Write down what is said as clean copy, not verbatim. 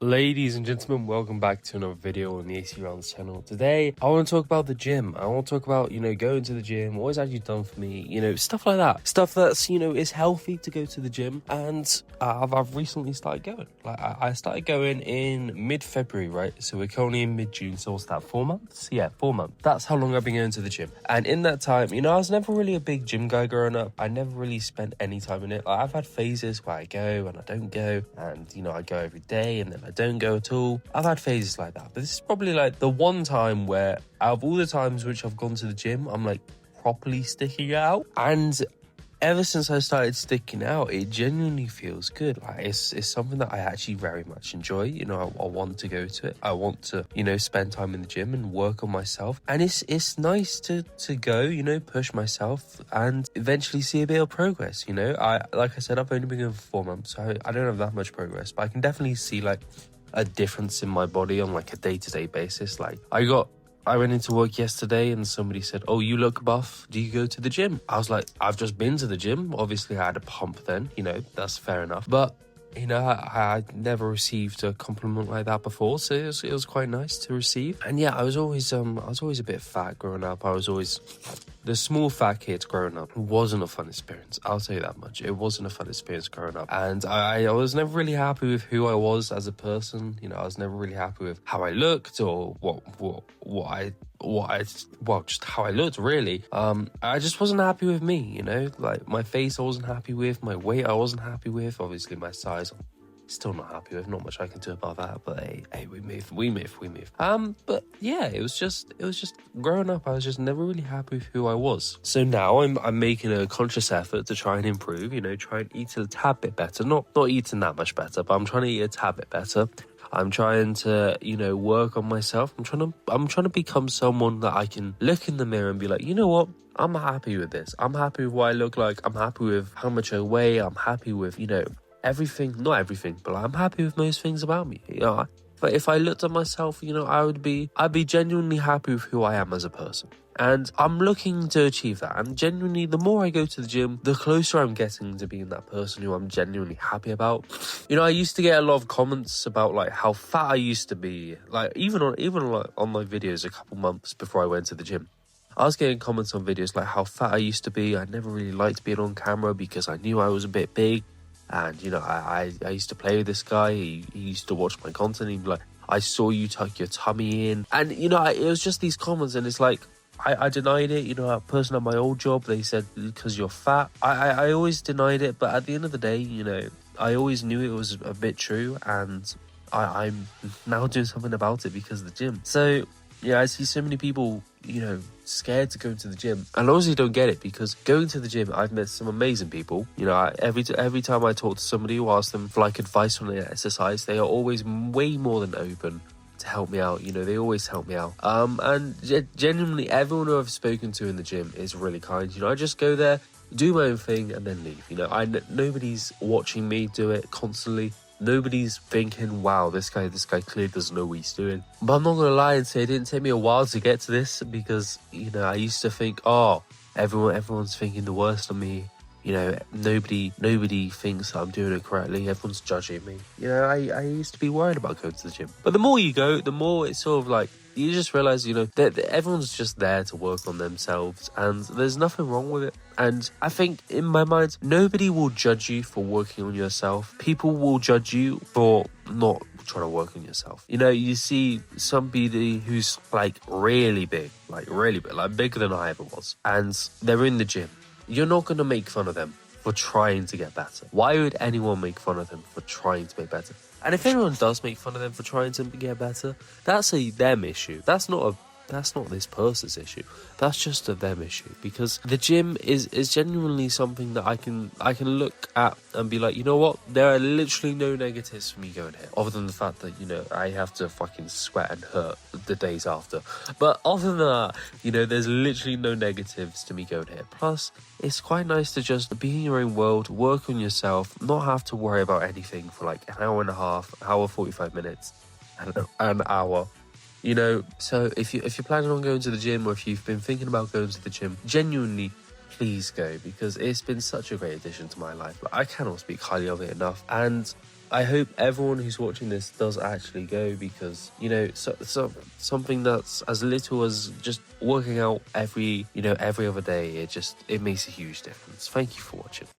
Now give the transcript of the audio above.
Ladies and gentlemen, welcome back to another video on the AC Rounds channel. Today, I want to talk about the gym. I want to talk about, going to the gym, what it's actually done for me, stuff like that. Stuff that's, is healthy to go to the gym. And I've recently started going. I started going in mid-February, right? So we're currently in mid-June, so what's that, 4 months? Yeah, 4 months. That's how long I've been going to the gym. And in that time, I was never really a big gym guy growing up. I never really spent any time in it. I've had phases where I go and I don't go. And, I go every day and then I don't go at all. I've had phases like that, but this is probably like the one time where out of all the times which I've gone to the gym, I'm like properly sticking out. And ever since I started sticking out, it genuinely feels good. Like it's something that I actually very much enjoy. I want to go to it. I want to, spend time in the gym and work on myself. And it's nice to go, push myself and eventually see a bit of progress. Like I said, I've only been going for 4 months, so I don't have that much progress, but I can definitely see like a difference in my body on like a day-to-day basis. Like I went into work yesterday and somebody said, "Oh, you look buff. Do you go to the gym?" I was like, "I've just been to the gym." Obviously, I had a pump then, that's fair enough. But, I never received a compliment like that before, so it was quite nice to receive. And yeah, I was always a bit fat growing up. I was always the small fat kid growing up. It wasn't a fun experience. I'll tell you that much. It wasn't a fun experience growing up. And I was never really happy with who I was as a person. I was never really happy with how I looked or just how I looked, really. I just wasn't happy with me, like my face I wasn't happy with, my weight I wasn't happy with, obviously my size I'm still not happy with. Not much I can do about that, but hey, we move. But yeah, it was just growing up, I was just never really happy with who I was. So now I'm making a conscious effort to try and improve, try and eat a tad bit better, not eating that much better, but I'm trying to eat a tad bit better. I'm trying to, work on myself. I'm trying to become someone that I can look in the mirror and be like, you know what? I'm happy with this. I'm happy with what I look like. I'm happy with how much I weigh. I'm happy with, everything. Not everything, but I'm happy with most things about me. But if I looked at myself, I'd be genuinely happy with who I am as a person. And I'm looking to achieve that. And genuinely, the more I go to the gym, the closer I'm getting to being that person who I'm genuinely happy about. I used to get a lot of comments about like how fat I used to be. Like even on my videos a couple months before I went to the gym, I was getting comments on videos like how fat I used to be. I never really liked being on camera because I knew I was a bit big. And, I used to play with this guy. He used to watch my content. He'd be like, "I saw you tuck your tummy in." And, it was just these comments. And it's like, I denied it. A person at my old job, they said, because you're fat. I always denied it. But at the end of the day, I always knew it was a bit true. And I'm now doing something about it because of the gym. So, yeah, I see so many people, scared to go to the gym. And I honestly don't get it, because going to the gym, I've met some amazing people. Every time I talk to somebody who asks them for like advice on their exercise, they are always way more than open to help me out. They always help me out. And genuinely, everyone who I've spoken to in the gym is really kind. I just go there, do my own thing, and then leave. Nobody's watching me do it constantly. Nobody's thinking, wow, this guy clearly doesn't know what he's doing. But I'm not going to lie and say it didn't take me a while to get to this, because, I used to think, oh, everyone's thinking the worst of me. Nobody thinks that I'm doing it correctly. Everyone's judging me. I used to be worried about going to the gym. But the more you go, the more it's sort of like, you just realize, that everyone's just there to work on themselves, and there's nothing wrong with it. And I think, in my mind, nobody will judge you for working on yourself. People will judge you for not trying to work on yourself. You see somebody who's like really big, like bigger than I ever was, and they're in the gym. You're not going to make fun of them for trying to get better. Why would anyone make fun of them for trying to make better? And if anyone does make fun of them for trying to get better, that's a them issue. That's not this person's issue. That's just a them issue. Because the gym is genuinely something that I can look at and be like, you know what? There are literally no negatives for me going here, other than the fact that, I have to fucking sweat and hurt the days after. But other than that, there's literally no negatives to me going here. Plus, it's quite nice to just be in your own world, work on yourself, not have to worry about anything for like an hour and a half, hour 45 minutes, and an hour. So if you're planning on going to the gym, or if you've been thinking about going to the gym, genuinely, please go, because it's been such a great addition to my life. I cannot speak highly of it enough. And I hope everyone who's watching this does actually go, because, you know, something that's as little as just working out every other day, it makes a huge difference. Thank you for watching.